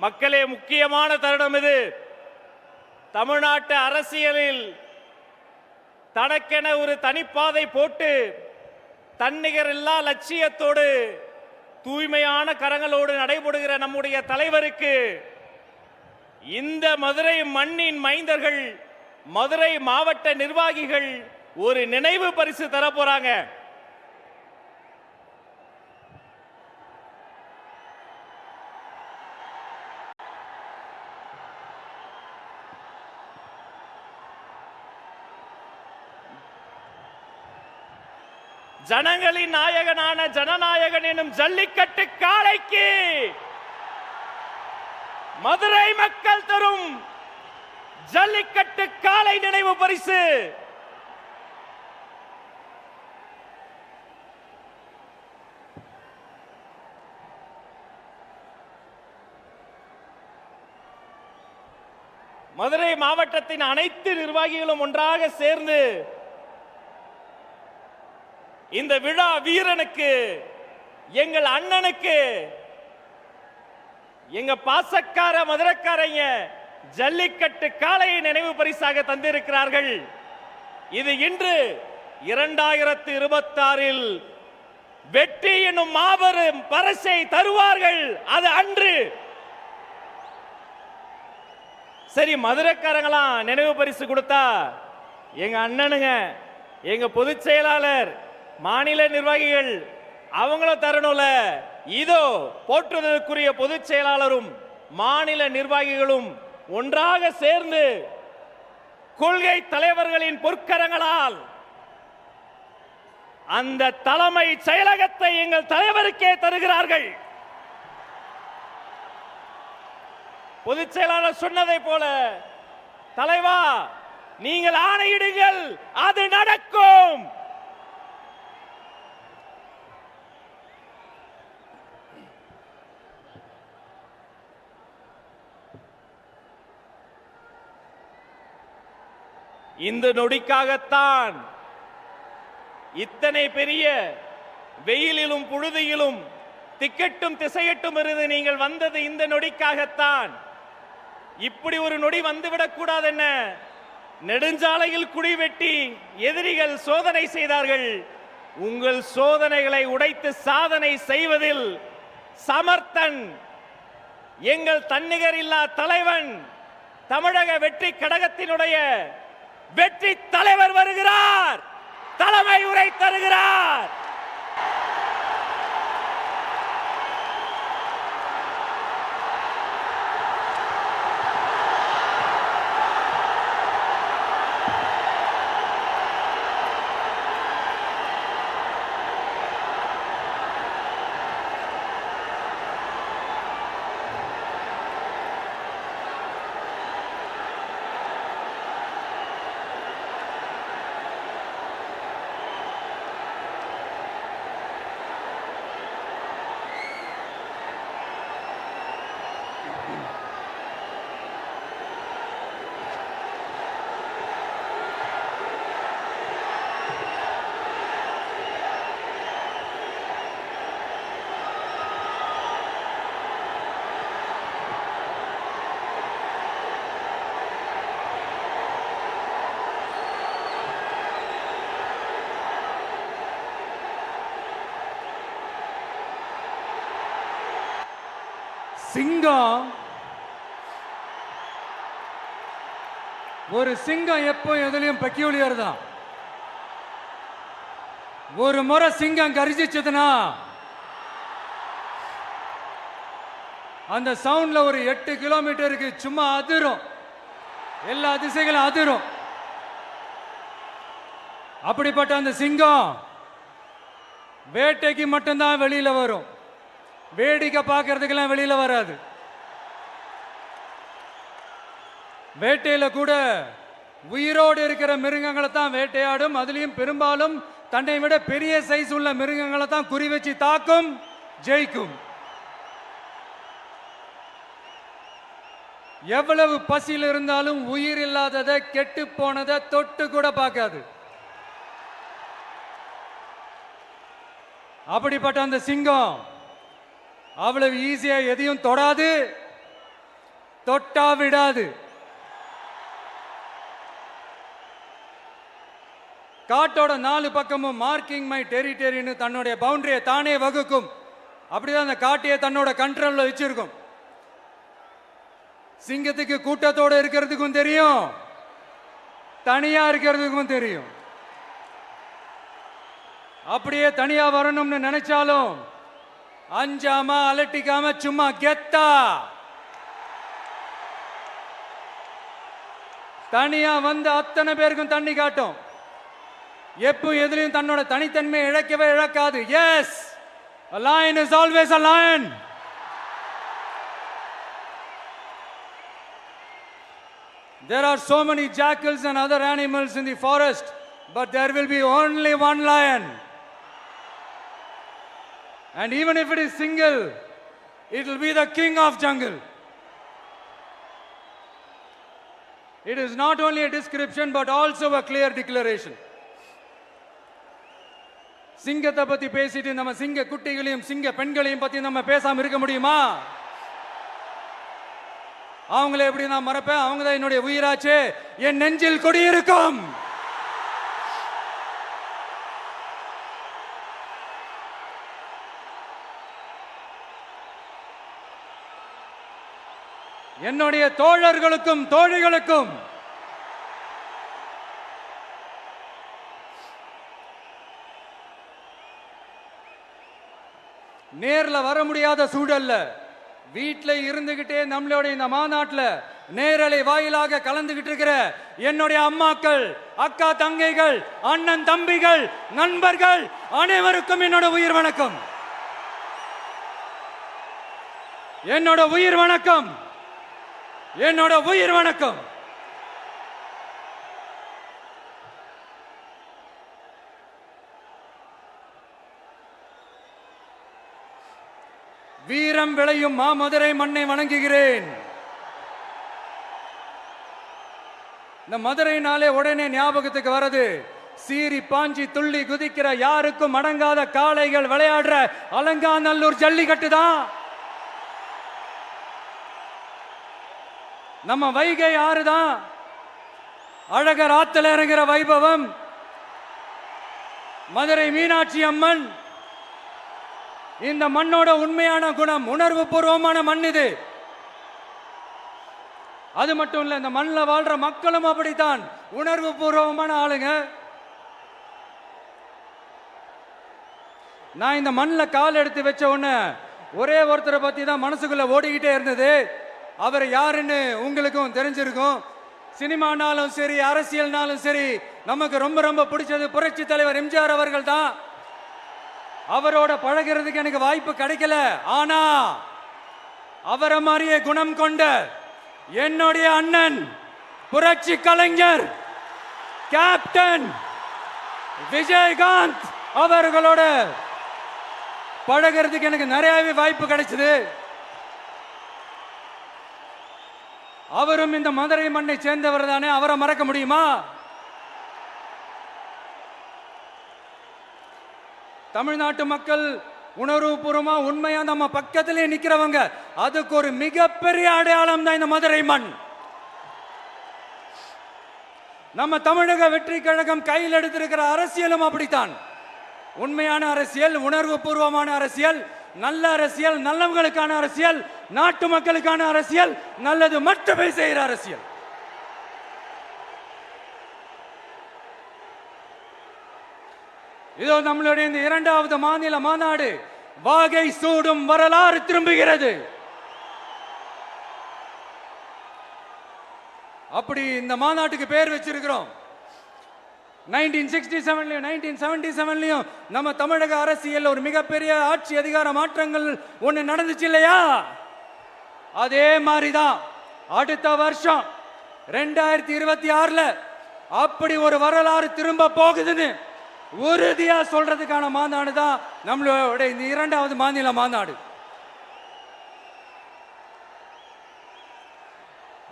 மக்களே, முக்கியமான தருணம் இது. தமிழ்நாட்டு அரசியலில் தனக்கென ஒரு தனிப்பாதை போட்டு தன்னிகர் இல்லா லட்சியத்தோடு தூய்மையான கரங்களோடு நடைபெறுகிற நம்முடைய தலைவருக்கு இந்த மதுரை மண்ணின் மைந்தர்கள், மதுரை மாவட்ட நிர்வாகிகள் ஒரு நினைவு பரிசு தர போறாங்க. ஜனங்களின் நாயகனான ஜனநாயகன் எனும் ஜல்லிக்கட்டு காளைக்கு மதுரை மக்கள் தரும் ஜல்லிக்கட்டு காளை நினைவு பரிசு. மதுரை மாவட்டத்தின் அனைத்து நிர்வாகிகளும் ஒன்றாக சேர்ந்து இந்த விழா வீரனுக்கு, எங்கள் அண்ணனுக்கு, எங்க பாசக்கார மதுரைக்காரங்க ஜல்லிக்கட்டு காளையை நினைவு பரிசாக தந்திருக்கிறார்கள். இது இன்று 2026 வெற்றி என்னும் மாபெரும் பரிசை தருவார்கள். அது அன்று. சரி, மதுரைக்காரங்களாம் நினைவு பரிசு கொடுத்தா எங்க அண்ணனுங்க, எங்க பொதுச் செயலாளர், மாநில நிர்வாகிகள் அவங்களும் தரணும்ல. இதோ போற்றுதலுக்குரிய பொதுச் செயலாளரும் மாநில நிர்வாகிகளும் ஒன்றாக சேர்ந்து கொள்கை தலைவர்களின் பொற்கரங்களால் அந்த தலைமை செயலகத்தை எங்கள் தலைவருக்கே தருகிறார்கள். பொதுச் செயலாளர் சொன்னதை போல, தலைவா நீங்கள் ஆணையிடுங்கள், அது நடக்கும். இந்த நொடிக்காகத்தான் இத்தனை பெரிய வெயிலிலும் புழுதியிலும் திக்கட்டும் திசையட்டும் இருந்து நீங்கள் வந்தது இந்த நொடிக்காகத்தான். இப்படி ஒரு நொடி வந்துவிடக் கூடாது. என்ன நெடுஞ்சாலையில் குடி வெட்டி எதிரிகள் சோதனை செய்தார்கள். உங்கள் சோதனைகளை உடைத்து சாதனை செய்வதில் சமர்த்தன் எங்கள் தன்னிகர் இல்லா தலைவன், தமிழக வெற்றி கழகத்தினுடைய வெற்றி தலைவர் வருகிறார். தலைமை உரை தருகிறார். சிங்கம், ஒரு சிங்கம் எப்போ எதுலயும் பெக்யூலியர் தான். ஒரு முறை சிங்கம் கரிச்சிச்சதுன்னா அந்த சவுண்ட்ல ஒரு 8 கிலோமீட்டருக்கு சும்மா அதிரும், எல்லா திசைகளும் அதிரும். அப்படிப்பட்ட அந்த சிங்கம் வேட்டைக்கு மட்டும்தான் வெளியில வரும், வேடிக்கை பார்க்கறதுக்கெல்லாம் வெளியில வராது. வேட்டையில கூட உயிரோடு இருக்கிற மிருகங்களை தான் வேட்டையாடும். அதுலயும் பெரும்பாலும் தன்னை விட பெரிய சைஸ் உள்ள மிருகங்களை தான் குறி வச்சு தாக்கும், ஜெயிக்கும். எவ்வளவு பசியில் இருந்தாலும் உயிர் இல்லாததை, கெட்டு போனதை தொட்டு கூட பார்க்காது. அப்படிப்பட்ட அந்த சிங்கம் அவ்வளவு ஈஸியா எதையும் தொடாது, தொட்டா விடாது. காட்டோட 4 பக்கமும் மார்க்கிங் மை டெரிட்டரின்னு தன்னுடைய பவுண்டரியை தானே வகுக்கும். அப்படிதான் அந்த காட்டையே தன்னோட கண்ட்ரோல்ல வச்சிருக்கும். சிங்கத்துக்கு கூட்டத்தோட இருக்கிறதுக்கும் தெரியும், தனியா இருக்கிறதுக்கும் தெரியும். அப்படியே தனியா வரணும்னு நினைச்சாலும் அஞ்சாம அலட்டிக்காம சும்மா கெத்தா தனியா வந்து அத்தனை பேருக்கும் தண்ணி காட்டும். எப்போ எதிலையும் தன்னோட தனித்தன்மையை இழக்கவே இழக்காது. Yes, a lion is always a lion. There are so many jackals and other animals in the forest, but there will be only one lion. And even if it is single, it will be the king of jungle. It is not only a description but also a clear declaration. சிங்கத்தை பத்தி பேசிட்டு நம்ம சிங்க குட்டிகளையும் சிங்க பெண்களையும் பத்தி நம்ம பேசாம இருக்க முடியுமா? அவங்கள எப்படி நான் மறப்பேன்? அவங்க தான் என்னுடைய உயிராச்சே. என் நெஞ்சில் குடியிருக்கும். என்னுடைய தோழர்களுக்கும் தோழிகளுக்கும் நேர்ல வர முடியாத சூழல்ல வீட்டில் இருந்துகிட்டே நம்மளோட இந்த மாநாட்டில் நேரலை வாயிலாக கலந்துகிட்டு இருக்கிற என்னுடைய அம்மாக்கள், அக்கா தங்கைகள், அண்ணன் தம்பிகள், நண்பர்கள் அனைவருக்கும் என்னோட உயிர் வணக்கம். என்னோட உயிர் வணக்கம். என்னோட உயிர் வணக்கம். வீரம் விளையும் மாமதுரை மண்ணை வணங்குகிறேன். இந்த மதுரைனாலே உடனே ஞாபகத்துக்கு வரது சீறி பாஞ்சி துள்ளி குதிக்கிற யாருக்கும் அடங்காத காளைகள் விளையாடுற அலங்காநல்லூர் ஜல்லிக்கட்டு தான். நம்ம வைகை ஆறு தான். அழகர் ஆத்துல இறங்குற வைபவம். மதுரை மீனாட்சி அம்மன். இந்த மண்ணோட உண்மையான குணம் உணர்வு பூர்வமான மண் இது. அது மட்டும் இல்ல, இந்த மண்ணில் வாழ்ற மக்களும் அப்படித்தான் உணர்வு பூர்வமான ஆளுங்க. நான் இந்த மண்ணில் கால் எடுத்து வச்ச உடனே ஒரே ஒருத்தரை பத்தி தான் மனசுக்குள்ள ஓடிக்கிட்டே இருந்தது. அவர் யாருன்னு உங்களுக்கும் தெரிஞ்சிருக்கும். சினிமானாலும் சரி, அரசியல்னாலும் சரி, நமக்கு ரொம்ப ரொம்ப பிடிச்சது புரட்சி தலைவர் எம்ஜிஆர் அவர்கள் தான். அவரோட பழகிறதுக்கு எனக்கு வாய்ப்பு கிடைக்கல. ஆனா அவரை மாதிரியே குணம் கொண்ட என்னுடைய அண்ணன் புரட்சி கலைஞர் கேப்டன் விஜயகாந்த் அவர்களோட பழகிறதுக்கு எனக்கு நிறையவே வாய்ப்பு கிடைச்சது. அவரும் இந்த மதுரை மண்ணை சேர்ந்தவர் தானே. அவரை மறக்க முடியுமா? தமிழ்நாட்டு மக்கள் உணர்வுபூர்வமா உண்மையா நம்ம பக்கத்திலே நிக்கிறவங்க. அதுக்கு ஒரு மிகப்பெரிய அடையாளம் தான் இந்த மதுரை மண். நம்ம தமிழக வெற்றி கழகம் கையில் எடுத்திருக்கிற அரசியலும் அப்படித்தான். உண்மையான அரசியல், உணர்வு பூர்வமான அரசியல், நல்ல அரசியல், நல்லவங்களுக்கான அரசியல், நாட்டு மக்களுக்கான அரசியல், நல்லது மட்டுமே செய்கிற அரசியல். இதோ நம்மளுடைய இந்த 2வது மாநில மாநாடு வாகை சூடும் வரலாறு திரும்புகிறது. அப்படி இந்த மாநாட்டுக்கு பேர் வச்சிருக்கிறோம். 1967 1977 நம்ம தமிழக அரசியல் ஒரு மிகப்பெரிய ஆட்சி அதிகார மாற்றங்கள் ஒண்ணு நடந்துச்சு இல்லையா? அதே மாதிரிதான் அடுத்த வருஷம் 2026 அப்படி ஒரு வரலாறு திரும்ப போகுதுன்னு உறுதியா சொல்றதுக்கான மாநாடு தான் நம்மளோட இந்த 2வது மாநில மாநாடு.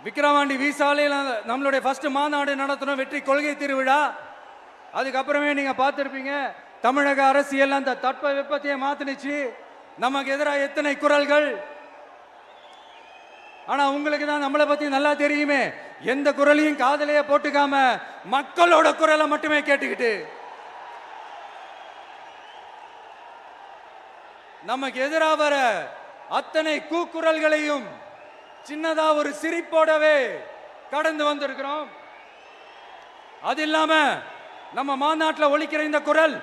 விக்கிரவாண்டி விசாலையில் நம்மளுடைய ஃபர்ஸ்ட் மாநாடு நடத்தணும், வெற்றி கொள்கை திருவிழா. அதுக்கப்புறமே நீங்க பார்த்திருப்பீங்க, தமிழக அரசியல் அந்த தட்ப வெப்பத்தையே மாத்தினுச்சு. நமக்கு எதிராக எத்தனை குரல்கள். ஆனா உங்களுக்கு தான் நம்மளை பத்தி நல்லா தெரியுமே. எந்த குரலையும் காதலையே போட்டுக்காம மக்களோட குரலை மட்டுமே கேட்டுக்கிட்டு நமக்கு எதிராக வர அத்தனை கூக்குரல்களையும் சின்னதா ஒரு சிரிப்போடவே கடந்து வந்திருக்கிறோம். அது இல்லாம நம்ம மாநாட்டில் ஒலிக்கிற இந்த குரல்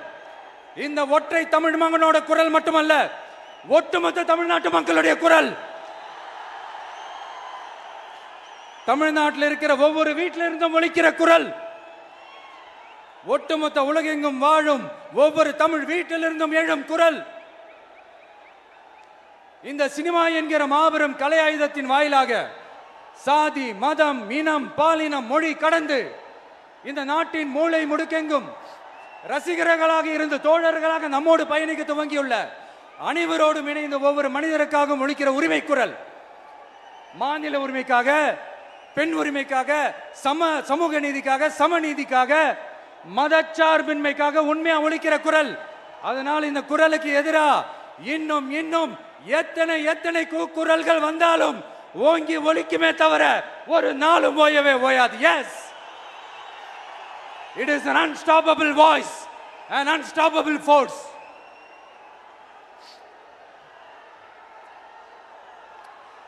இந்த ஒற்றை தமிழ் மகனோட குரல் மட்டுமல்ல, ஒட்டுமொத்த தமிழ்நாட்டு மக்களுடைய குரல். தமிழ்நாட்டில் இருக்கிற ஒவ்வொரு வீட்டில இருந்தும் ஒலிக்கிற குரல். ஒட்டுமொத்த உலகெங்கும் வாழும் ஒவ்வொரு தமிழ் வீட்டிலிருந்தும் எழும் குரல். இந்த சினிமா என்கிற மாபெரும் கலை ஆயுதத்தின் வாயிலாக சாதி, மதம், இனம், பாலினம், மொழி கடந்து இந்த நாட்டின் மூளை முடுக்கெங்கும் ரசிகர்களாக இருந்து தோழர்களாக நம்மோடு பயணிக்க துவங்கியுள்ள அனைவரோடும் இணைந்த ஒவ்வொரு மனிதருக்காகவும் ஒலிக்கிற உரிமை குரல். மாநில உரிமைக்காக, பெண் உரிமைக்காக, சமூக நீதிக்காக, சமநீதிக்காக, மதச்சார்பின்மைக்காக உண்மையா ஒலிக்கிற குரல். அதனால் இந்த குரலுக்கு எதிராக இன்னும் இன்னும் எத்தனை எத்தனை குரல்கள் வந்தாலும் ஓங்கி ஒலிக்குமே தவிர ஒரு நாளும் ஓயவே ஓயாது. Yes, it is an unstoppable voice, an unstoppable force.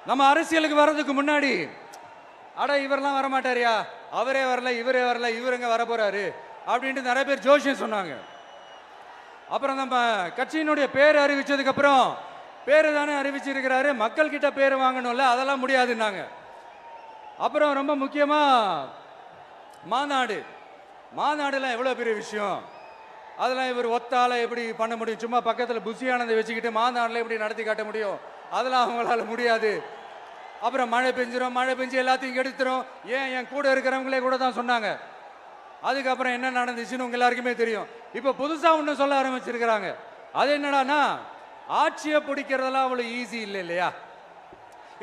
நம்ம அரசியலுக்கு வர்றதுக்கு முன்னாடி அட இவரெல்லாம் வரமாட்டாரியா, அவரே வரல, இவரே வரல, இவருங்க வர போறாரு அப்படின்ட்டு நிறைய பேர் ஜோஷியம் சொன்னாங்க. அப்புறம் நம்ம கட்சியினுடைய பேர் அறிவிச்சதுக்கு அப்புறம் பேரு தானே அறிவிச்சிருக்கிறாரு, மக்கள் கிட்ட பேர் வாங்கணும்ல, அதெல்லாம் முடியாதுன்னாங்க. அப்புறம் ரொம்ப முக்கியமா மாநாடுலாம் எவ்வளோ பெரிய விஷயம், அதெல்லாம் இவர் ஒத்தால எப்படி பண்ண முடியும், சும்மா பக்கத்தில் புஷியானதை வச்சுக்கிட்டு மாநாட்டில் எப்படி நடத்தி காட்ட முடியும், அதெல்லாம் அவங்களால முடியாது. அப்புறம் மழை பெஞ்சு எல்லாத்தையும் கெடுத்துரும். ஏன் என் கூட இருக்கிறவங்களே கூட தான் சொன்னாங்க. அதுக்கப்புறம் என்ன நடந்துச்சுன்னு உங்க எல்லாருக்குமே தெரியும். இப்போ புதுசாக ஒன்று சொல்ல ஆரம்பிச்சிருக்கிறாங்க. அது என்னடானா, ஆட்சியை பிடிக்கிறதெல்லாம் அவ்வளோ ஈஸி இல்லை இல்லையா.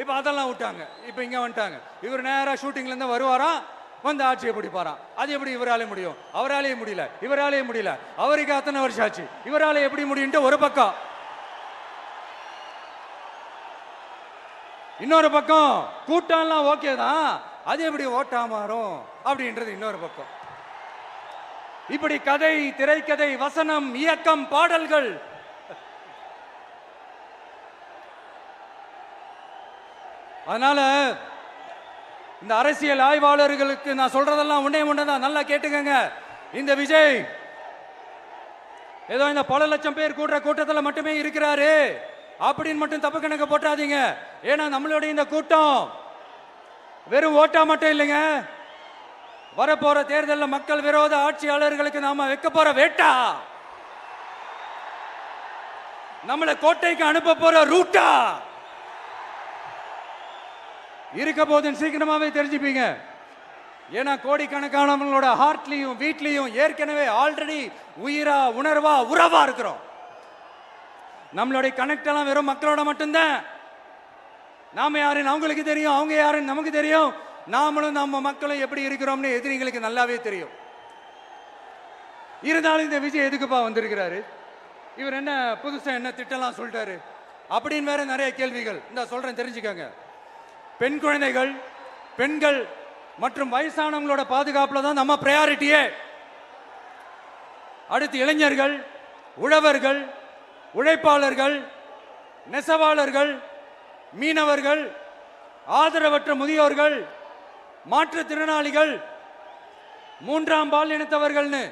இப்போ அதெல்லாம் விட்டாங்க, இப்போ இங்கே வந்துட்டாங்க. இவர் நேராக ஷூட்டிங்லேருந்து வருவாராம், வந்து ஆட்சியை பிடிப்பாராம். அது எப்படி இவராலே முடியும், அவராலே முடியல, இவராலே முடியல, அவருக்கு அத்தனை வருஷம் ஆச்சு, இவராலே எப்படி முடியும்ட்டு ஒரு பக்கம். இன்னொரு பக்கம் கூட்டம்லாம் ஓகே தான், அது எப்படி ஓட்டா மாறும் அப்படின்றது இன்னொரு பக்கம். இப்படி கதை, திரைக்கதை, வசனம், இயக்கம், பாடல்கள், அதனால இந்த அரசியல் ஆய்வாளர்களுக்கு நான் சொல்றதெல்லாம் ஒன்னேதான், நல்லா கேட்டுக்கங்க. இந்த விஜய் ஏதோ இந்த பல லட்சம் பேர் கூடுற கூட்டத்தில் மட்டுமே இருக்கிறாரு அப்படின்னு மட்டும் தப்பு கணக்கு போட்டாதீங்க. ஏன்னா நம்மளுடைய இந்த கூட்டம் வெறும் ஓட்டா மட்டும் இல்லைங்க, வரப்போற தேர்தலில் மக்கள் விரோத ஆட்சியாளர்களுக்கு நாம வைக்க போற வேட்டா, நம்மளை கோட்டைக்கு அனுப்ப போற ரூட்டா இருக்க போதுன்னு சீக்கிரமாவே தெரிஞ்சுப்பீங்க. ஏன்னா கோடிக்கணக்கானவங்களோட ஹார்ட்லையும் வீட்லையும் ஏற்கனவே ஆல்ரெடி உயிரா, உணர்வா, உறவா இருக்கிறோம். நம்மளுடைய கனெக்ட் எல்லாம் வெறும் மக்களோட மட்டும்தான். நாம யாருன்னு அவங்களுக்கு தெரியும், அவங்க யாருன்னு நமக்கு தெரியும். நாமளும் நம்ம மக்களும் எப்படி இருக்கிறோம்னு எதிரிங்களுக்கு நல்லாவே தெரியும். இருந்தாலும் இந்த விஜய் எதுக்குப்பா வந்திருக்கிறாரு, இவர் என்ன புதுசா என்ன திட்டம்லாம் சொல்லிட்டாரு அப்படின்னு வேற நிறைய கேள்விகள். இந்த சொல்றேன் தெரிஞ்சுக்கங்க. பெண் குழந்தைகள், பெண்கள் மற்றும் வயசானவங்களோட பாதுகாப்புல தான் நம்ம பிரையாரிட்டியே. அடுத்து இளைஞர்கள், உழவர்கள், உழைப்பாளர்கள், நெசவாளர்கள், மீனவர்கள், ஆதரவற்ற முதியோர்கள், மாற்றுத்திறனாளிகள், மூன்றாம் பால் இனத்தவர்கள்னு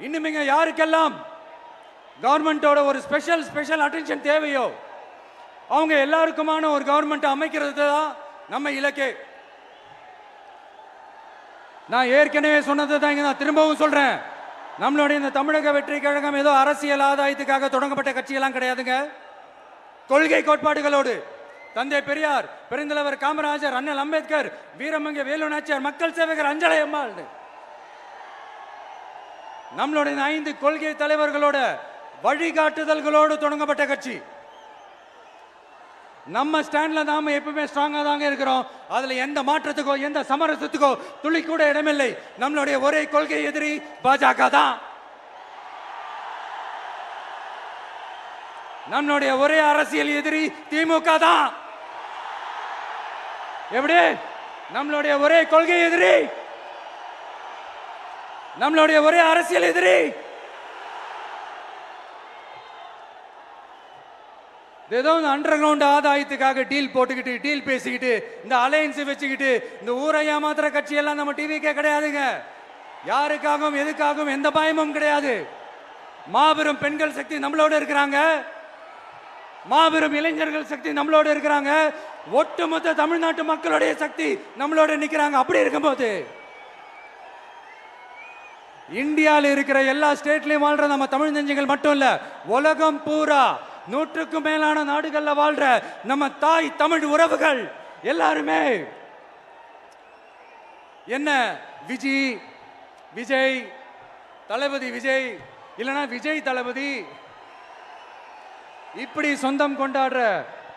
இன்னும் யாருக்கெல்லாம் கவர்மெண்டோட ஒரு ஸ்பெஷல் அட்டென்ஷன் தேவையோ அவங்க எல்லாருக்குமான ஒரு கவர்மெண்ட் அமைக்கிறது தான் நம்ம இலக்கே. நான் ஏற்கனவே சொன்னதை தான் இங்க நான் திரும்பவும் சொல்றேன். நம்மளுடைய இந்த தமிழக வெற்றி கழகம் ஏதோ அரசியல் ஆதாயத்துக்காக தொடங்கப்பட்ட கட்சியெல்லாம் கிடையாதுங்க. கொள்கை கோட்பாடுகளோடு தந்தை பெரியார், பெருந்தலைவர் காமராஜர், அண்ணல் அம்பேத்கர், வீரமங்க வேலு நாச்சியார், மக்கள் சேவகர் அஞ்சலை அம்மாள், நம்மளுடைய 5 கொள்கை தலைவர்களோட வழிகாட்டுதல்களோடு தொடங்கப்பட்ட கட்சி. நம்ம ஸ்டாண்ட்ல நாம எப்பவுமே ஸ்ட்ராங்கா தாங்க இருக்கிறோம். அதுல எந்த மாற்றத்துக்கோ எந்த சமரசத்துக்கோ துளி கூட இடமில்லை. நம்மளுடைய ஒரே கொள்கை எதிரி பாஜக தான். நம்மளுடைய ஒரே அரசியல் எதிரி திமுக தான். எப்படி நம்மளுடைய ஒரே கொள்கை எதிரி, நம்மளுடைய ஒரே அரசியல் எதிரி. ஏதோ அண்டர் கிரவுண்ட் ஆதாயத்துக்காக டீல் போட்டுக்கிட்டு டீல் பேசிக்கிட்டு இந்த அலையன்ஸ் வச்சுக்கிட்டு இந்த ஊரை ஏமாத்துற கட்சி எல்லாம் நம்ம டிவிக்கே கிடையாதுங்க. யாருக்காகவும் எதுக்காகவும் எந்த பயமும் கிடையாது. மாபெரும் பெண்கள் சக்தி நம்மளோட இருக்கிறாங்க, மாபெரும் இளைஞர்கள் சக்தி நம்மளோட இருக்கிறாங்க, ஒட்டுமொத்த தமிழ்நாட்டு மக்களுடைய சக்தி நம்மளோட நிக்கிறாங்க. அப்படி இருக்கும்போது இந்தியாவில் இருக்கிற எல்லா ஸ்டேட்லயும் வாழ்ற நம்ம தமிழ் நெஞ்சங்கள் மட்டும் இல்ல, உலகம் பூரா 100க்கும் மேலான நாடுகள்ல வாழ்ற நம்ம தாய் தமிழ் உறவுகள் எல்லாருமே என்ன விஜய் தளபதி விஜய் இல்லனா விஜய் தளபதி இப்படி சொந்தம் கொண்டாடுற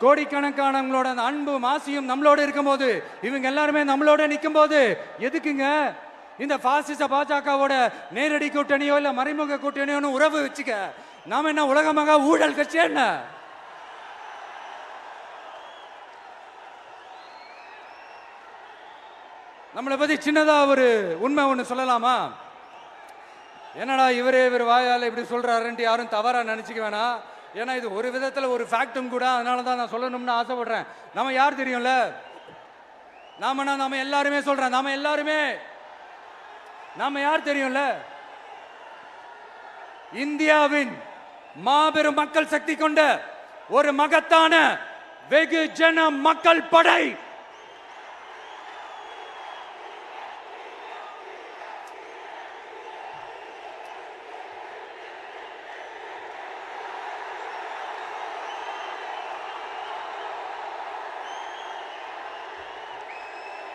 கோடிக்கணக்கானவங்களோட அந்த அன்பு மாசியும் நம்மளோட இருக்கும்போது, இவங்க எல்லாருமே நம்மளோட நிற்கும் போது எதுக்குங்க இந்த பாசிச பாஜகவோட நேரடி கூட்டணியோ இல்ல மறைமுக கூட்டணியோ உறவு வச்சுக்க? நாம என்ன உலகமாக ஊழல் கட்சி என்ன? நம்மளை பத்தி சின்னதா ஒரு உண்மை ஒண்ணு சொல்லலாமா? என்னடா இவர் வாயால இப்படி சொல்றாருன்ட்டு யாரும் தவறா நினைச்சுக்க வேணாம். ஏன்னா இது ஒரு விதத்துல ஒரு ஃபேக்டும் கூட, அதனாலதான் நான் சொல்லணும்னு ஆசைப்படுறேன். நம்ம யார் தெரியும்ல? நாம எல்லாருமே சொல்றேன், நாம யார் தெரியும்ல? இந்தியாவின் மாபெரும் மக்கள் சக்தி கொண்ட ஒரு மகத்தான வெகுஜன மக்கள் படை.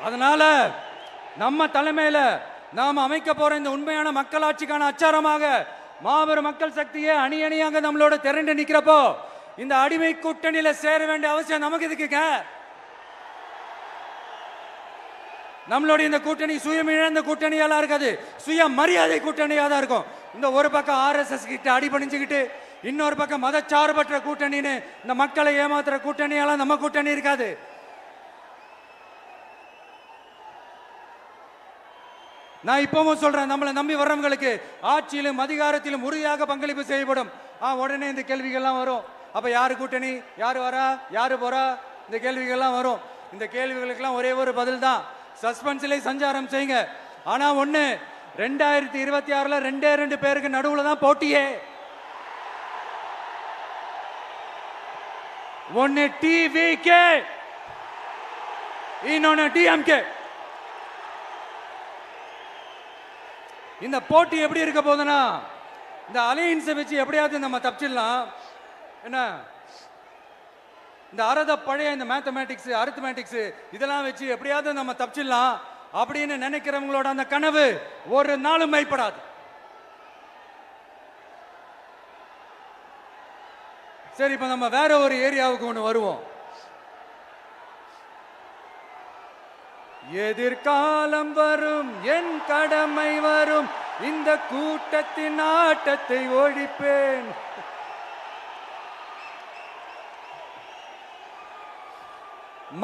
அதனால நம்ம தலைமையில நாம் அமைக்க போற இந்த உண்மையான மக்களாட்சிக்கான அச்சாரமாக மாபெரும் மக்கள் சக்தியே அணி அணியாக நம்மளோட திரண்டு நிக்கிறப்போ இந்த அடிமை கூட்டணியில சேர வேண்டிய அவசியம் நமக்கு இருக்குங்க. நம்மளுடைய இந்த கூட்டணி சுயமிழந்த கூட்டணியெல்லாம் இருக்காது, சுய மரியாதை கூட்டணியா தான் இருக்கும். இந்த ஒரு பக்கம் RSS கிட்ட அடிபணிஞ்சுக்கிட்டு, இன்னொரு பக்கம் மதச்சார்பற்ற கூட்டணின்னு இந்த மக்களை ஏமாத்துற கூட்டணியெல்லாம் நம்ம கூட்டணி இருக்காது. நான் இப்பவும் சொல்றேன், நம்மளை நம்பி வர்றவங்களுக்கு ஆட்சியிலும் அதிகாரத்திலும் உறுதியாக பங்களிப்பு செய்யப்படும். உடனே இந்த கேள்விகள்லாம் வரும். அப்ப யாரு கூட்டணி, யாரு வரா, யாரு போறா, இந்த கேள்விகள்லாம் வரும். இந்த கேள்விகளுக்கெல்லாம் ஒரே ஒரு பதில் தான், சஸ்பென்ஸ்ல சஞ்சாரம் செய்யுங்க. ஆனா ஒண்ணு, 2026ல 2 பேருக்கு நடுவுல தான் போட்டியே. ஒன்னு டிவிகே, இன்னொன்னு டிஎம்கே. இந்த போட்டி எப்படி இருக்க போதுன்னா, இந்த அலையன்ஸை வச்சு எப்படியாவது நம்ம தப்பிச்சிடலாம். என்ன இந்த பழைய இந்த மேத்தமேட்டிக்ஸ் அரித்மேட்டிக்ஸ் இதெல்லாம் வச்சு எப்படியாவது நம்ம தப்பிச்சிடலாம் அப்படின்னு நினைக்கிறவங்களோட அந்த கனவு ஒரு நாளும் மைப்படாது. சரி, இப்ப நம்ம வேற ஒரு ஏரியாவுக்கு ஒன்று வருவோம். எதிர்காலம் வரும், என் கடமை வரும், இந்த கூட்டத்தின் ஆட்டத்தை ஒழிப்பேன்.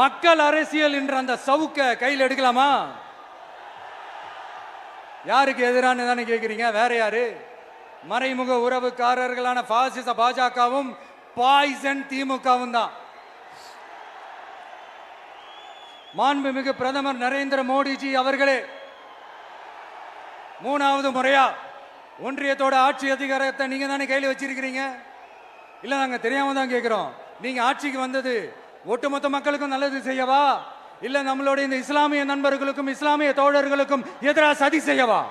மக்கள் அரசியல் என்ற அந்த சவுக்க கையில் எடுக்கலாமா? யாருக்கு எதிரான தானே கேட்கிறீங்க? வேற யாரு? மறைமுக உறவுக்காரர்களான பாசிச பாஜகவும் பாய்சன் திமுகவும் தான். மாண்புமிகு பிரதமர் நரேந்திர மோடிஜி அவர்களே 3வது முறையா ஒன்றியத்தோட ஆட்சி அதிகாரத்தை நீங்க தானே கையில் வச்சிருக்கிறீங்க. இல்ல, நாங்க தெரியாம தான் கேட்கிறோம். நீங்க ஆட்சிக்கு வந்தது ஒட்டுமொத்த மக்களுக்கும் நல்லது செய்யவா, இல்ல நம்மளோட இந்த இஸ்லாமிய நண்பர்களுக்கும் இஸ்லாமிய தோழர்களுக்கும் எதிராக சதி செய்யவா?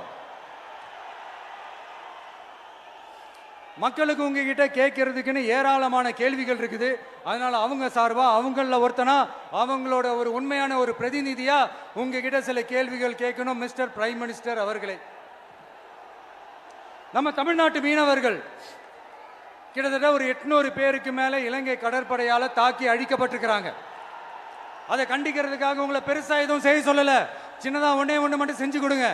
மக்களுக்கு உங்ககிட்ட கேட்கறதுக்குன்னு ஏராளமான கேள்விகள் இருக்குது. அதனால அவங்க சார்பா, அவங்கள ஒருத்தனா, அவங்களோட ஒரு உண்மையான ஒரு பிரதிநிதியா உங்ககிட்ட சில கேள்விகள் கேட்கணும். மிஸ்டர் பிரைம் மினிஸ்டர் அவர்களே, நம்ம தமிழ்நாட்டு மீனவர்கள் கிட்டத்தட்ட ஒரு 800 பேருக்கு மேல இலங்கை கடற்படையால தாக்கி அழிக்கப்பட்டிருக்கிறாங்க. அதை கண்டிக்கிறதுக்காக உங்களை பெருசா எதுவும் செய்ய சொல்லல, சின்னதா ஒண்ணு மட்டும் செஞ்சு கொடுங்க.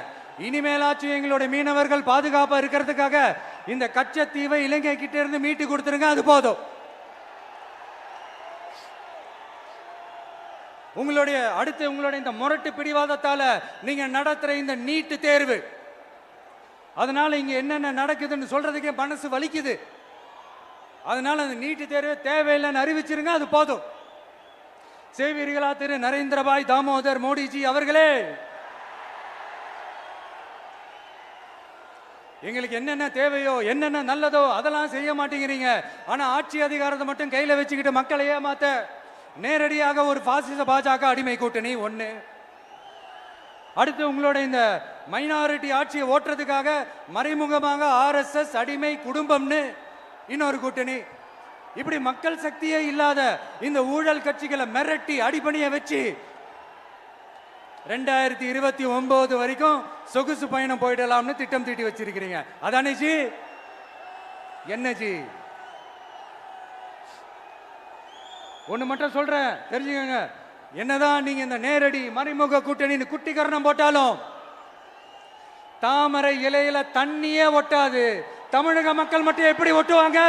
இனிமேலாச்சும் எங்களுடைய மீனவர்கள் பாதுகாப்பா இருக்கிறதுக்காக இந்த கச்சத்தீவை இலங்கை கிட்ட இருந்து மீட்டு கொடுத்துருங்க, அது போதும். உங்களுடைய இந்த முரட்டு பிடிவாதத்தால நீங்க நடத்துற இந்த நீட்டு தேர்வு, அதனால இங்க என்னென்ன நடக்குதுன்னு சொல்றதுக்கே மனசு வலிக்குது. அதனால அந்த நீட்டு தேர்வு தேவையில்லைன்னு அறிவிச்சிருங்க, அது போதும். சேவீர்களா திரு நரேந்திரபாய் தாமோதர் மோடிஜி அவர்களே, எங்களுக்கு என்னென்ன தேவையோ என்னென்ன நல்லதோ அதெல்லாம் செய்ய மாட்டேங்கிறீங்க. ஆனா ஆட்சி அதிகாரத்தை மட்டும் கையில வச்சுக்கிட்டு மக்களை ஏமாத்த நேரடியாக ஒரு பாசிச பாஜக அடிமை கூட்டணி ஒண்ணு. அடுத்து உங்களோட இந்த மைனாரிட்டி ஆட்சியை ஓட்டுறதுக்காக மறைமுகமாக RSS அடிமை குடும்பம்னு இன்னொரு கூட்டணி. இப்படி மக்கள் சக்தியே இல்லாத இந்த ஊழல் கட்சிகளை மிரட்டி அடிபணிய வச்சு 2029 வரைக்கும் சொகுசு பயணம் போயிடலாம்னு திட்டம் தீட்டி வச்சிருக்கிறீங்க. அதானே ஜி? என்ன ஜி? ஒண்ணு மட்டும் சொல்றேன், தெரிஞ்சுக்கங்க. என்னதான் நீங்க இந்த நேரடி மறைமுக கூட்டணி குட்டிகரணம் போட்டாலும் தாமரை இலையில தண்ணியே ஒட்டாது. தமிழக மக்கள் மட்டும் எப்படி ஒட்டுவாங்க?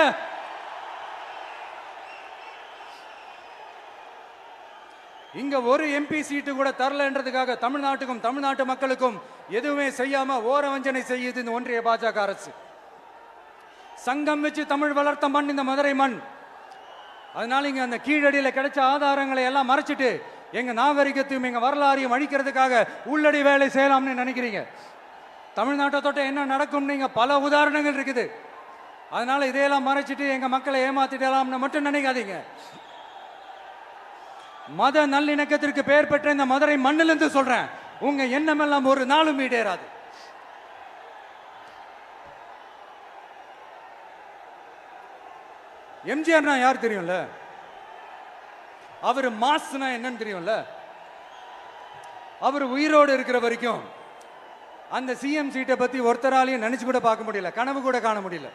இங்க ஒரு MP சீட்டு கூட தரலன்றதுக்காக தமிழ்நாட்டுக்கும் தமிழ்நாட்டு மக்களுக்கும் எதுவுமே செய்யாம ஓரவஞ்சனை செய்யுது இந்த ஒன்றிய பாஜக அரசு. சங்கம் வச்சு தமிழ் வளர்த்த மண் இந்த மதுரை மண். அதனால இங்க அந்த கீழடியில கிடைச்ச ஆதாரங்களை எல்லாம் மறைச்சிட்டு எங்க நாகரிகத்தையும் எங்க வரலாறையும் அழிக்கிறதுக்காக உள்ளடி வேலை செய்யலாம்னு நினைக்கிறீங்க. தமிழ்நாட்டை தொட்ட என்ன நடக்கும் நீங்க பல உதாரணங்கள் இருக்குது. அதனால இதையெல்லாம் மறைச்சிட்டு எங்க மக்களை ஏமாத்திடலாம்னு மட்டும் நினைக்காதீங்க. மத நல்லிணக்கத்திற்கு பெயர் பெற்ற இந்த மதுரை மண்ணிலிருந்து சொல்றேன், உங்க எண்ணமெல்லாம் ஒரு நாளும் ஈடேறாது. எம்ஜிஆர்னா யார் தெரியும்ல? அவர் மாஸ்னா என்னன்னு தெரியும்ல? அவர் உயிரோடு இருக்கிற வரைக்கும் அந்த சிஎம் சீட்டை பத்தி ஒருத்தராலையும் நினைச்சு கூட பார்க்க முடியல, கனவு கூட காண முடியல.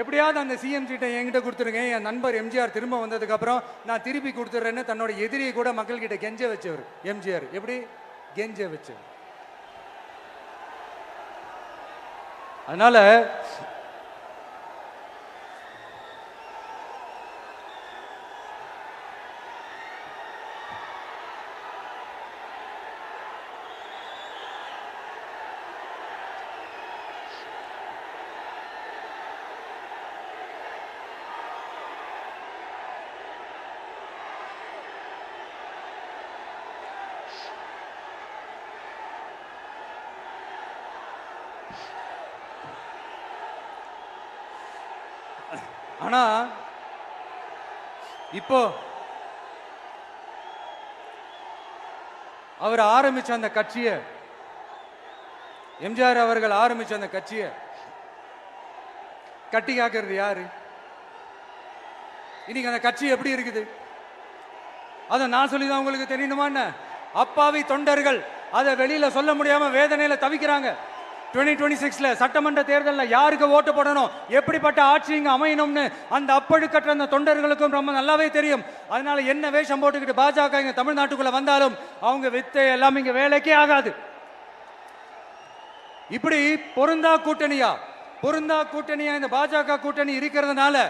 எப்படியாவது அந்த சிஎம் சீட்டை என்கிட்ட கொடுத்துருங்க, என் நண்பர் எம்ஜிஆர் திரும்ப வந்ததுக்கு அப்புறம் நான் திருப்பி கொடுத்துட்றேன்னு தன்னோட எதிரியை கூட மக்கள் கிட்ட கெஞ்ச வச்சவர் எம்ஜிஆர். எப்படி கெஞ்ச வச்சவர்? அதனால ஆனா இப்போ அவர் ஆரம்பிச்ச அந்த கட்சியை, எம்ஜிஆர் அவர்கள் ஆரம்பிச்ச அந்த கட்சியை கட்டி காக்கிறது யாரு? இன்னைக்கு அந்த கட்சி எப்படி இருக்குது அதை நான் சொல்லிதான் உங்களுக்கு தெரியணுமா என்ன? அப்பாவி தொண்டர்கள் அதை வெளியில சொல்ல முடியாம வேதனையில தவிக்கிறாங்க. 2026 சட்டமன்ற தேர்தலில் யாருக்கு ஓட்டு போடணும், எப்படிப்பட்ட ஆட்சி இங்க அமையணும்னு அந்த அப்பழுக்கற்ற அந்த தொண்டர்களுக்கும் ரொம்ப நல்லாவே தெரியும். அதனால என்ன வேஷம் போட்டுக்கிட்டு பாஜக இங்க தமிழ்நாட்டுக்குள்ள வந்தாலும் அவங்க வித்தை எல்லாம் இங்க வேலைக்கே ஆகாது. இப்படி பொருந்தா கூட்டணியா இந்த பாஜக கூட்டணி இருக்கிறதுனால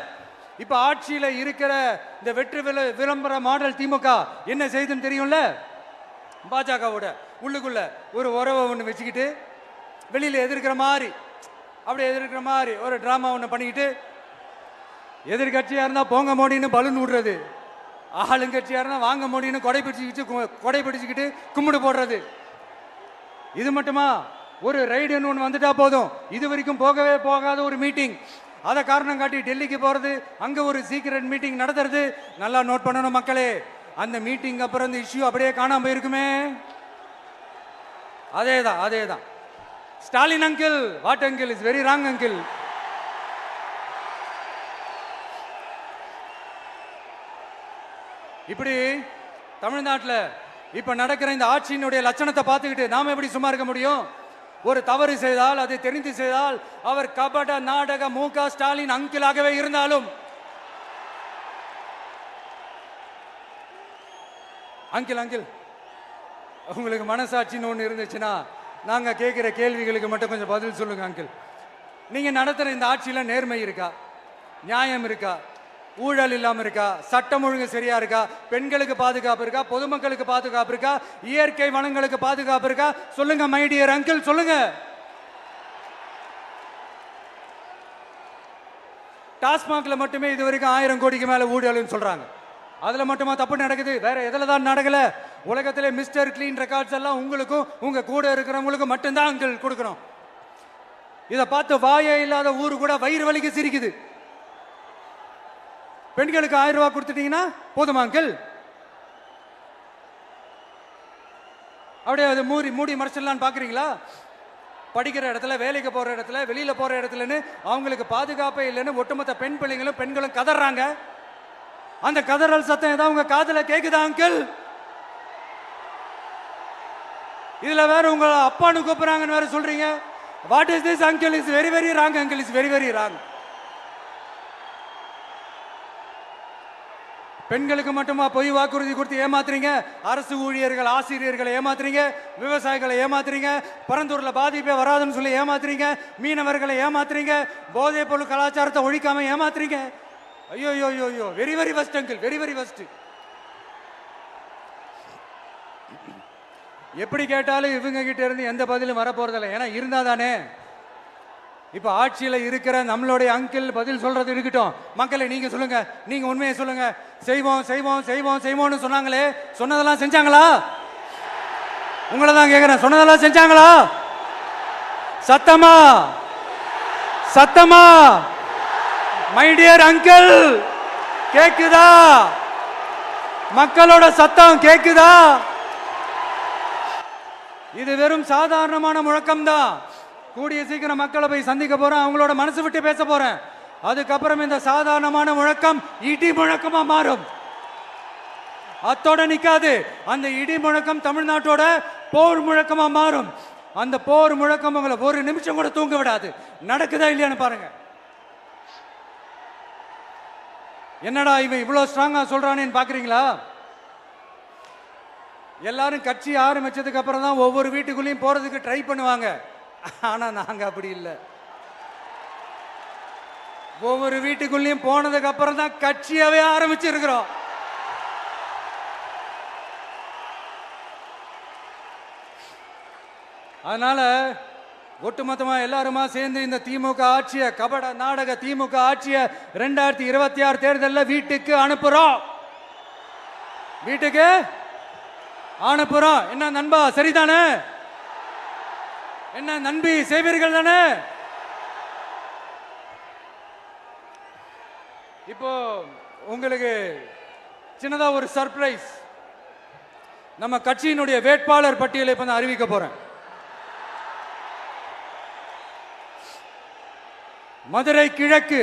இப்ப ஆட்சியில இருக்கிற இந்த வெற்றி விளம்பர மாடல் திமுக என்ன செய்துன்னு தெரியும்ல? பாஜகவோட உள்ளுக்குள்ள ஒரு உறவை ஒன்று வச்சுக்கிட்டு வெளியில எதிர்க்கிற மாதிரி ஒரு டிராமா ஒன்று பண்ணிக்கிட்டு, எதிர்கட்சியா இருந்தா போங்க மோடின்னு பலூன் விடுறது, ஆளுங்கட்சியா இருந்தா வாங்க மோடின்னு கொடை பிடிச்சிக்கிட்டு கும்பிடு போடுறது. இது மட்டுமா? ஒரு ரைடுன்னு ஒன்று வந்துட்டா போதும், இது வரைக்கும் போகவே போகாத ஒரு மீட்டிங், அதை காரணம் காட்டி டெல்லிக்கு போறது, அங்க ஒரு சீக்கிரட் மீட்டிங் நடத்துறது. நல்லா நோட் பண்ணணும் மக்களே, அந்த மீட்டிங் அப்புறம் இந்த இஷ்யூ அப்படியே காணாம போயிருக்குமே. அதேதான் Stalin uncle, what uncle is very wrong uncle. இப்படி தமிழ்நாட்டில் இப்ப நடக்கிற இந்த ஆட்சியினுடைய லட்சணத்தை பார்த்துக்கிட்டு நாம எப்படி சும்மா இருக்க முடியும்? ஒரு தவறு செய்தால், அதை தெரிந்து செய்தால், அவர் கபட நாடக மு.க. ஸ்டாலின் அங்கிளாகவே இருந்தாலும், அங்கிள் உங்களுக்கு மனசாட்சின்னு ஒன்று இருந்துச்சுன்னா நாங்க கேட்கிற கேள்விகளுக்கு மட்டும் கொஞ்சம் பதில் சொல்லுங்க அங்கிள். நீங்க நடத்துற இந்த ஆட்சியில நேர்மை இருக்கா, நியாயம் இருக்கா, ஊழல் இல்லாம இருக்கா, சட்டம் ஒழுங்கு சரியா இருக்கா, பெண்களுக்கு பாதுகாப்பு இருக்கா, பொதுமக்களுக்கு பாதுகாப்பு இருக்கா, இயற்கை வளங்களுக்கு பாதுகாப்பு இருக்கா? சொல்லுங்க மை டியர் அங்கிள், சொல்லுங்க. டாஸ்மாக்ல மட்டுமே இது வரைக்கும் 1000 கோடிக்கு மேல ஊழல்னு சொல்றாங்க. அதுல மட்டுமா தப்பு நடக்குது? வேற எதுல தான் நடக்கல? உலகத்திலே மிஸ்டர் கிளீன் ரெக்கார்ட்ஸ் எல்லாம் உங்களுக்கும் உங்க கூட இருக்கிறவங்களுக்கும் மட்டும்தான் அங்கிள் கொடுக்கணும். இதை பார்த்து வாயே இல்லாத ஊரு கூட வயிறு வலிக்கு சிரிக்குது. பெண்களுக்கு 1000 ரூபாய் கொடுத்துட்டீங்கன்னா போதுமா அங்கிள்? அப்படியே அது மூடி மறைச்சிடலான்னு பாக்குறீங்களா? படிக்கிற இடத்துல, வேலைக்கு போற இடத்துல, வெளியில போற இடத்துலன்னு அவங்களுக்கு பாதுகாப்பே இல்லைன்னு ஒட்டுமொத்த பெண்களும் கதறாங்க. அந்த கதறல் சத்தம் ஏதாவது உங்க காதுல கேக்குதா அங்கிள்? இதுல வேற உங்க அப்பான்னு கூப்பிடுறாங்கன்னு வேற சொல்றீங்க. What is this uncle? Is very very wrong uncle, is very very wrong. பெண்களுக்கு மட்டுமா பொய் வாக்குறுதி கொடுத்து ஏமாத்துறீங்க? அரசு ஊழியர்கள், ஆசிரியர்களை ஏமாத்துறீங்க, விவசாயிகளை ஏமாத்துறீங்க, பரந்தூர்ல பாதிப்பே வராதுன்னு சொல்லி ஏமாத்துறீங்க, மீனவர்களை ஏமாத்துறீங்க, போதைப் பொருள் கலாச்சாரத்தை ஒழிக்காம ஏமாத்துறீங்க. ஐயோ ஐயோ ஐயோ, very very வஸ்ட் uncle, very very வஸ்ட். எப்படி கேட்டாலும் இவங்க கிட்ட இருந்து எந்த பதிலும் வர போறதில்லை. ஏன்னா இருந்தா தானே. இப்ப ஆட்சியில இருக்கிற நம்மளுடைய அங்கிள் பதில் சொல்றது இருக்கட்டும். மக்களை நீங்க சொல்லுங்க, நீங்க உண்மையை சொல்லுங்க. செய்வோம் செய்வோம் செய்வோம் செய்வோம்னு சொன்னாங்களே, சொன்னதெல்லாம் செஞ்சாங்களா? உங்களை தான் கேட்கிறேன், சொன்னதெல்லாம் செஞ்சாங்களா? சத்தமா சத்தமா மை டியர் அங்கிள், கேக்குதா? மக்களோட சத்தம் கேக்குதா? இது வெறும் சாதாரணமான முழக்கம் தான். கூடிய சீக்கிரம் மக்களை போய் சந்திக்க போறேன், அவங்களோட மனசு விட்டு பேச போறேன். அதுக்கப்புறம் இந்த சாதாரணமான முழக்கம் இடி முழக்கமா மாறும். அத்தோட நிக்காது. அந்த இடி முழக்கம் தமிழ்நாட்டோட போர் முழக்கமா மாறும். அந்த போர் முழக்கம் உங்களை ஒரு நிமிஷம் கூட தூங்க விடாது. நடக்குதா இல்லையான்னு பாருங்க. என்னடா இவன் இவ்வளவு ஸ்ட்ராங்கா சொல்றானேன்னு பாக்குறீங்களா? எல்லாரும் கட்சி ஆரம்பிச்சதுக்கு அப்புறம் தான் ஒவ்வொரு வீட்டுக்குள்ளேயும் போறதுக்கு ட்ரை பண்ணுவாங்க. ஆனா நாங்க அப்படி இல்லை. ஒவ்வொரு வீட்டுக்குள்ளேயும் போனதுக்கு அப்புறம் தான் கட்சியாவே ஆரம்பிச்சிருக்கிறோம். அதனால ஒட்டுமொத்தமா எல்லாருமா சேர்ந்து இந்த திமுக ஆட்சிய, கபட நாடக திமுக ஆட்சிய 2026 தேர்தலில் வீட்டுக்கு அனுப்புறோம். வீட்டுக்கு அனுப்புறோம். என்ன நண்பா, சரிதானே? என்ன நண்பி, செய்வீர்கள் தானே? இப்போ உங்களுக்கு சின்னதா ஒரு சர்ப்ரைஸ். நம்ம கட்சியினுடைய வேட்பாளர் பட்டியலை இப்ப அறிவிக்க போறேன். மதுரை கிழக்கு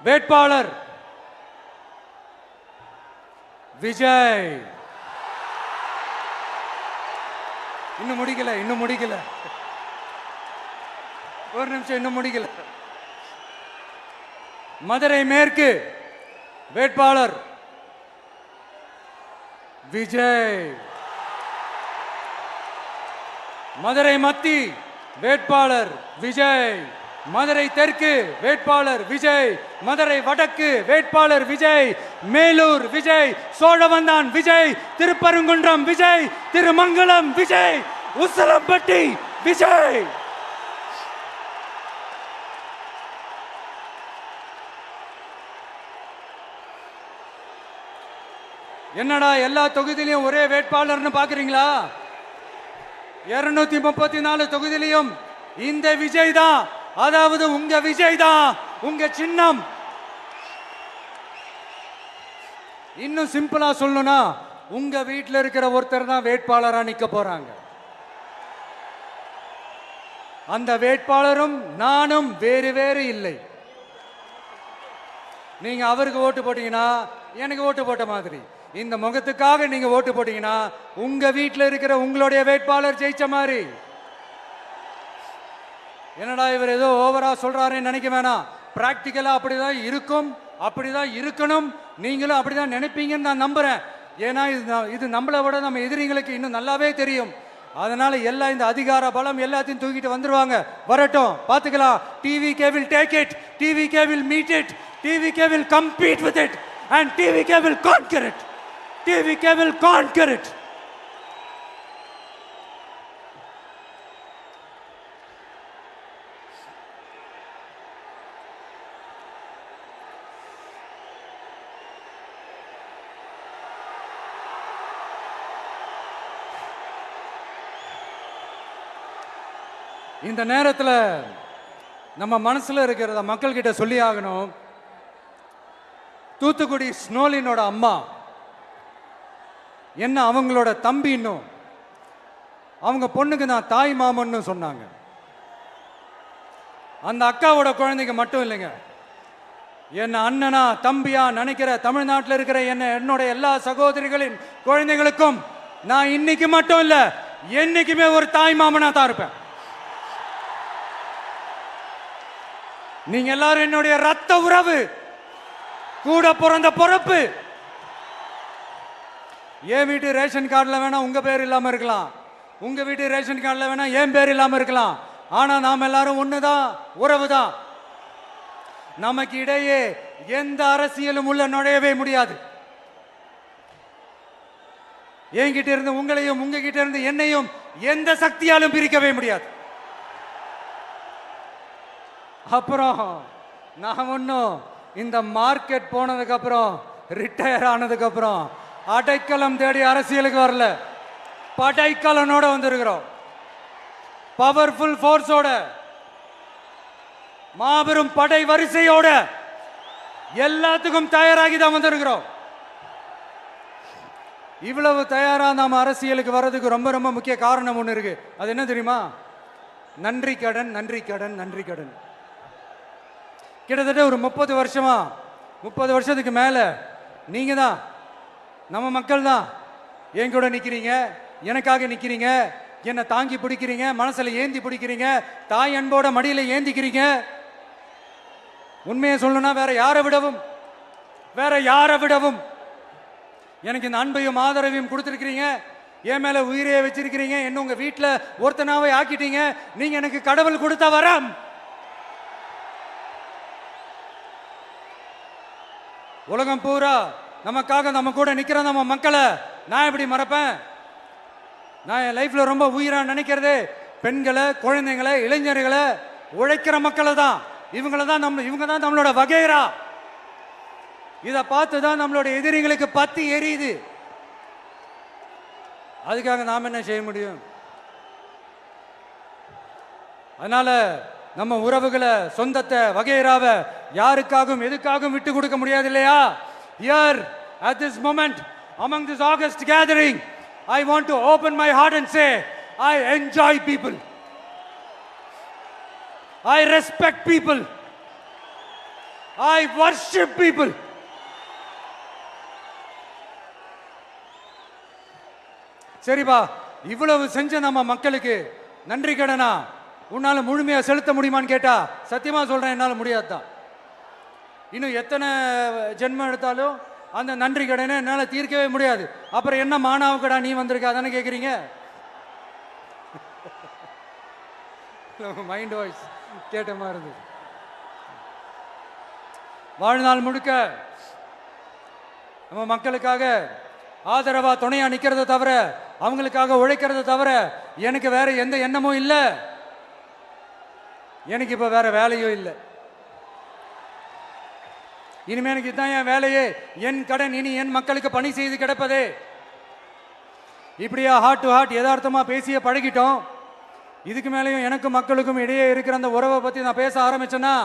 வேட்பாளர் விஜய். இன்னும் முடிக்கல. ஒரு நிமிஷம், இன்னும் முடிக்கல. மதுரை மேற்கு வேட்பாளர் விஜய். மதுரை மத்தி வேட்பாளர் விஜய். மதுரை தெற்கு வேட்பாளர் விஜய். மதுரை வடக்கு வேட்பாளர் விஜய். மேலூர் விஜய். சோழவந்தான் விஜய். திருப்பரங்குன்றம் விஜய். திருமங்கலம் விஜய். உசிலம்பட்டி விஜய். என்னடா எல்லா தொகுதியிலையும் ஒரே வேட்பாளர்னு பாக்குறீங்களா? 234 தொகுதியிலையும் இந்த விஜய் தான். அதாவது உங்க விஜய் தான் உங்க சின்னம். இன்னும் சிம்பிளா சொல்லணும்னா, உங்க வீட்டில் இருக்கிற ஒருத்தர் தான் வேட்பாளரா நிக்க போறாங்க. அந்த வேட்பாளரும் நானும் வேறு வேறு இல்லை. நீங்க அவருக்கு ஓட்டு போட்டீங்கன்னா எனக்கு ஓட்டு போட்ட மாதிரி. இந்த முகத்துக்காக நீங்க ஓட்டு போட்டீங்கன்னா உங்க வீட்டில் இருக்கிற உங்களுடைய வேட்பாளர் ஜெயிச்ச மாதிரி. என்னடா இவர் ஏதோ ஓவரா சொல்றாருன்னு நினைக்க வேணாம். பிராக்டிக்கலா அப்படிதான் இருக்கும், அப்படிதான் இருக்கணும். நீங்களும் அப்படிதான் நினைப்பீங்கன்னு நான் நம்புறேன். ஏன்னா இது நம்மளை விட நம்ம எதிரிங்களுக்கு இன்னும் நல்லாவே தெரியும். அதனால எல்லாம் இந்த அதிகார பலம் எல்லாத்தையும் தூக்கிட்டு வந்துருவாங்க. வரட்டும், பார்த்துக்கலாம். TV cable take it, TV cable meet it, TVK will compete with it and TVK will conquer it. TVK will conquer it. இந்த நேரத்தில் நம்ம மனசுல இருக்கிறத மக்கள் கிட்ட சொல்லி ஆகணும். தூத்துக்குடி ஸ்னோலினோட அம்மா என்ன அவங்களோட தம்பி, இன்னும் அவங்க பொண்ணுக்கு நான் தாய் மாமன்னு சொன்னாங்க. அந்த அக்காவோட குழந்தைங்க மட்டும் இல்லைங்க, என்ன அண்ணனா தம்பியா நினைக்கிற தமிழ்நாட்டில் இருக்கிற என்னோட எல்லா சகோதரிகளின் குழந்தைகளுக்கும் நான் இன்னைக்கு மட்டும் இல்ல, என்னைக்குமே ஒரு தாய் மாமனா தான் இருப்பேன். நீங்க எல்லாரும் என்னுடைய ரத்த உறவு, கூட பிறந்த பொறுப்பு. என் வீட்டு ரேஷன் கார்டில் வேணா உங்க பேர் இல்லாம இருக்கலாம், உங்க வீட்டு ரேஷன் கார்டில் வேணா என் பேர் இல்லாம இருக்கலாம். ஆனா நாம் எல்லாரும் ஒண்ணுதான், உறவு தான். நமக்கு இடையே எந்த அரசியலும் உள்ள நுழையவே முடியாது. என்கிட்ட இருந்து உங்களையும் உங்ககிட்ட இருந்து என்னையும் எந்த சக்தியாலும் பிரிக்கவே முடியாது. அப்புறம் நான் ஒன்றும் இந்த மார்க்கெட் போனதுக்கு அப்புறம் ரிட்டையர் ஆனதுக்கு அப்புறம் அடைக்கலம் தேடி அரசியலுக்கு வரல, படைக்கலனோட வந்திருக்கிறோம். பவர்ஃபுல் ஃபோர்ஸோட, மாபெரும் படை வரிசையோட, எல்லாத்துக்கும் தயாராகி தான் வந்திருக்கிறோம். இவ்வளவு தயாரா நாம அரசியலுக்கு வர்றதுக்கு ரொம்ப ரொம்ப முக்கிய காரணம் ஒன்று இருக்கு. அது என்ன தெரியுமா? நன்றி கடன், நன்றி கடன், நன்றி கடன். கிட்டத்தட்ட ஒரு 30 வருஷமா, 30 வருஷத்துக்கு மேல நீங்க தான், நம்ம மக்கள் தான் என் கூட நிக்கிறீங்க, எனக்காக நிக்கிறீங்க, என்னை தாங்கி பிடிக்கிறீங்க, மனசுல ஏந்தி பிடிக்கிறீங்க, தாய் அன்போட மடியில ஏந்திக்கிறீங்க. உண்மையை சொல்லணும்னா வேற யாரை விடவும் எனக்கு இந்த அன்பையும் ஆதரவையும் கொடுத்துருக்கிறீங்க. என் மேல உயிரையே வச்சிருக்கிறீங்க. என்ன உங்க வீட்டுல ஒருத்தனாவே ஆக்கிட்டீங்க. நீங்க எனக்கு கடவுள் கொடுத்த வரம். உலகம் பூரா நமக்காக நம்ம கூட நிக்கிற நம்ம மக்களை நான் எப்படி மறப்பேன்? நான் என் லைஃப்ல ரொம்ப உயிரா நினைக்கிறதே பெண்களை, குழந்தைங்களை, இளைஞர்களை, உழைக்கிற மக்களை தான். இவங்க தான் நம்மளோட வகைரா. இதை பார்த்து தான் நம்மளோட எதிரிகளுக்கு பத்தி எரியுது. அதுக்காக நாம் என்ன செய்ய முடியும்? அதனால நம்ம உறவுகளை, சொந்தத்தை, வகைராவை யாருக்காகவும் எதுக்காகவும் விட்டு கொடுக்க முடியாது இல்லையா? Here at this moment among this August gathering, I want to open my heart and say I enjoy people, I respect people, I worship people. சரிப்பா, இவ்வளவு செஞ்ச நம்ம மக்களுக்கு நன்றி கடனா உன்னால முழுமையா செலுத்த முடியுமான்னு கேட்டா சத்தியமா சொல்றேன், என்னால முடியாதுதான். இன்னும் எத்தனை ஜென்மம் எடுத்தாலும் அந்த நன்றி கடனை என்னால தீர்க்கவே முடியாது. அப்புறம் என்ன மானாவுக்கடா நீ வந்திருக்க அதானே கேக்குறீங்க? மைண்ட் வாய்ஸ் கேட்ட மாதிரி இருந்தது. வாழ்நாள் முழுக்க நம்ம மக்களுக்காக ஆதரவா துணையா நிக்கிறத தவிர, அவங்களுக்காக உழைக்கிறத தவிர எனக்கு வேற எந்த எண்ணமும் இல்லை. எனக்கு இப்ப வேற வேலையும் இல்லை. இனிமே எனக்கு இதுதான் என் வேலையே, என் கடன். இனி என் மக்களுக்கு பணி செய்து கிடப்பதே. இப்படியா ஹார்ட் டு ஹார்ட் யதார்த்தமா பேசிய பழகிட்டோம். இதுக்கு மேலேயும் எனக்கும் மக்களுக்கும் இடையே இருக்கிற அந்த உறவை பத்தி நான் பேச ஆரம்பிச்சேன்னா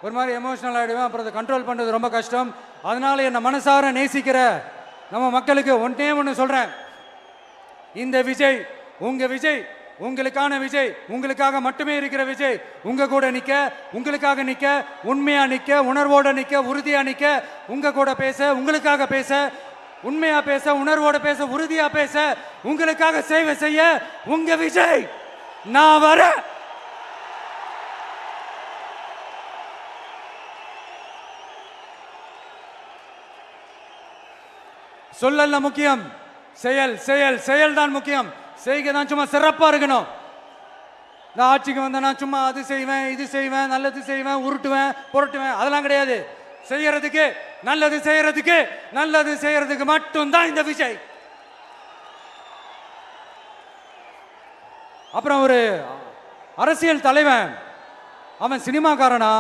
ஒரு மாதிரி எமோஷனல் ஆகிடுவேன். அப்புறம் அதை கண்ட்ரோல் பண்ணுறது ரொம்ப கஷ்டம். அதனால என்னை மனசார நேசிக்கிற நம்ம மக்களுக்கு ஒன்றே ஒன்று சொல்றேன். இந்த விஜய் உங்க விஜய், உங்களுக்கான விஜய், உங்களுக்காக மட்டுமே இருக்கிற விஜய். உங்க கூட நிக்க, உங்களுக்காக நிக்க, உண்மையா நிக்க, உணர்வோட நிக்க, உறுதியா நிக்க, உங்க கூட பேச, உங்களுக்காக பேச, உண்மையா பேச, உணர்வோட பேச, உறுதியா பேச, உங்களுக்காக சேவை செய்ய உங்க விஜய் நான் வரேன். சொல்லல முக்கியம், செயல் செயல் செயல் தான் முக்கியம். செய்கை தான் சும்மா சிறப்பா இருக்கணும். இந்த ஆட்சிக்கு வந்தேன்னா சும்மா அது செய்வேன், இது செய்வேன், நல்லது செய்வேன், உருட்டுவேன், புரட்டுவேன், அதெல்லாம் கிடையாது. செய்யறதுக்கு நல்லது செய்யறதுக்கு மட்டும்தான் இந்த விஜய். அப்புறம் ஒரு அரசியல் தலைவன் அவன் சினிமாக்காரனா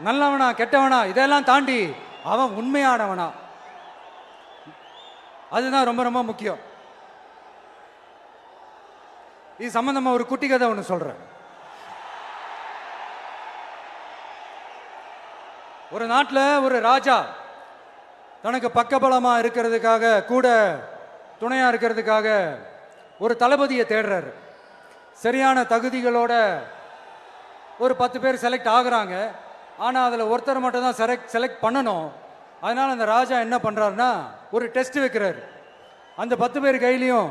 நல்லவனா கெட்டவனா இதெல்லாம் தாண்டி அவன் உண்மையானவனா, அதுதான் ரொம்ப ரொம்ப முக்கியம். இது சம்பந்தமா ஒரு குட்டி கதை ஒன்று சொல்றேன். ஒரு நாட்டில் ஒரு ராஜா தனக்கு பக்கபலமா இருக்கிறதுக்காக கூட துணையா இருக்கிறதுக்காக ஒரு தளபதியை தேடுறாரு. சரியான தகுதிகளோட ஒரு 10 பேர் செலக்ட் ஆகுறாங்க. ஆனால் அதில் ஒருத்தர் மட்டும் தான் செலக்ட் பண்ணணும். அதனால் அந்த ராஜா என்ன பண்ணுறாருன்னா ஒரு டெஸ்ட் வைக்கிறாரு. அந்த 10 பேர் கையிலையும்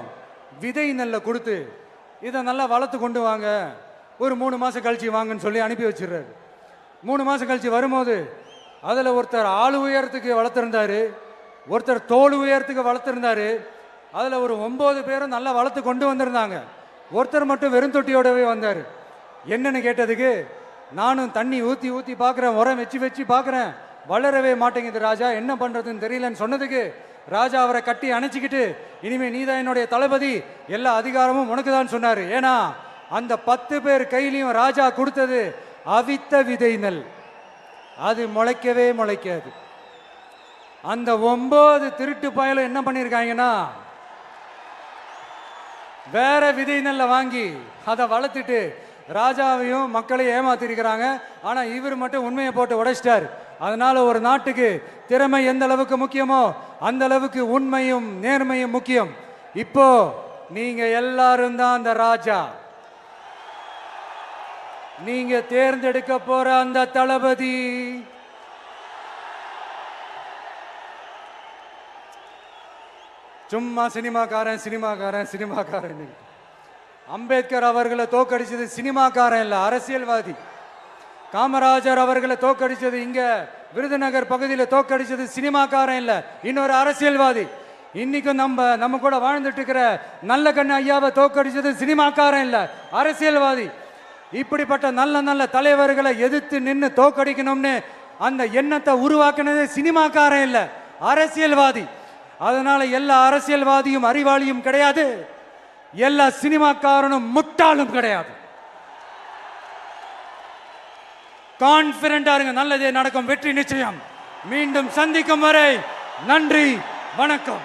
விதை நெல்லை கொடுத்து இதை நல்லா வளர்த்து கொண்டு வாங்க, ஒரு 3 மாதம் கழிச்சு வாங்கன்னு சொல்லி அனுப்பி வச்சிடுறாரு. 3 மாதம் கழிச்சு வரும்போது அதில் ஒருத்தர் ஆளு உயரத்துக்கு வளர்த்துருந்தாரு, ஒருத்தர் தோல் உயரத்துக்கு வளர்த்துருந்தாரு. அதில் ஒரு 9 பேரும் நல்லா வளர்த்து கொண்டு வந்திருந்தாங்க. ஒருத்தர் மட்டும் வெறும் தொட்டியோடவே வந்தார். என்னன்னு கேட்டதுக்கு, நானும் தண்ணி ஊற்றி ஊற்றி பார்க்குறேன், உரம் வச்சு பார்க்குறேன், வளரவே மாட்டேங்குது ராஜா, என்ன பண்ணுறதுன்னு தெரியலன்னு சொன்னதுக்கு ராஜா அவரை கட்டி அணைச்சிக்கிட்டு, இனிமே நீதான் என்னுடைய தளபதி, எல்லா அதிகாரமும் உனக்கு தான் சொன்னார். ஏன்னா அந்த 10 பேர் கையிலையும் ராஜா கொடுத்தது அவித்த விதை நெல், அது முளைக்கவே முளைக்காது. அந்த 9 திருட்டு பயலும் என்ன பண்ணியிருக்காங்கன்னா வேற விதை நெல்லை வாங்கி அதை வளர்த்துட்டு ராஜாவையும் மக்களையும் ஏமாத்திருக்கிறாங்க. ஆனா இவர் மட்டும் உண்மையை போட்டு உடைச்சிட்டார். அதனால ஒரு நாட்டுக்கு திறமை எந்த அளவுக்கு முக்கியமோ அந்த அளவுக்கு உண்மையும் நேர்மையும் முக்கியம். இப்போ நீங்க எல்லாரும் தான் அந்த ராஜா. நீங்க தேர்ந்தெடுக்க போற அந்த தளபதி சும்மா சினிமாக்காரன். அம்பேத்கர் அவர்களை தோக்கடிச்சது சினிமாக்காரன் இல்ல, அரசியல்வாதி. காமராஜர் அவர்களை தோக்கடிச்சது இங்க விருதுநகர் பகுதியில் தோக்கடிச்சது சினிமாக்காரன் இல்ல, இன்னொரு அரசியல்வாதி. இன்னைக்கும் நம்ம கூட வாழ்ந்துட்டு இருக்கிற நல்ல கண்ணு ஐயாவை தோக்கடிச்சது சினிமாக்காரன் இல்ல, அரசியல்வாதி. இப்படிப்பட்ட நல்ல நல்ல தலைவர்களை எதிர்த்து நின்று தோக்கடிக்கணும்னு அந்த எண்ணத்தை உருவாக்குனது சினிமாக்காரன் இல்ல, அரசியல்வாதி. அதனால எல்லா அரசியல்வாதியும் அறிவாளியும் கிடையாது, எல்லா சினிமாக்காரனும் முட்டாளும் கிடையாது. கான்பிடண்டா இருங்க, நல்லதே நடக்கும், வெற்றி நிச்சயம். மீண்டும் சந்திக்கும் வரை நன்றி, வணக்கம்.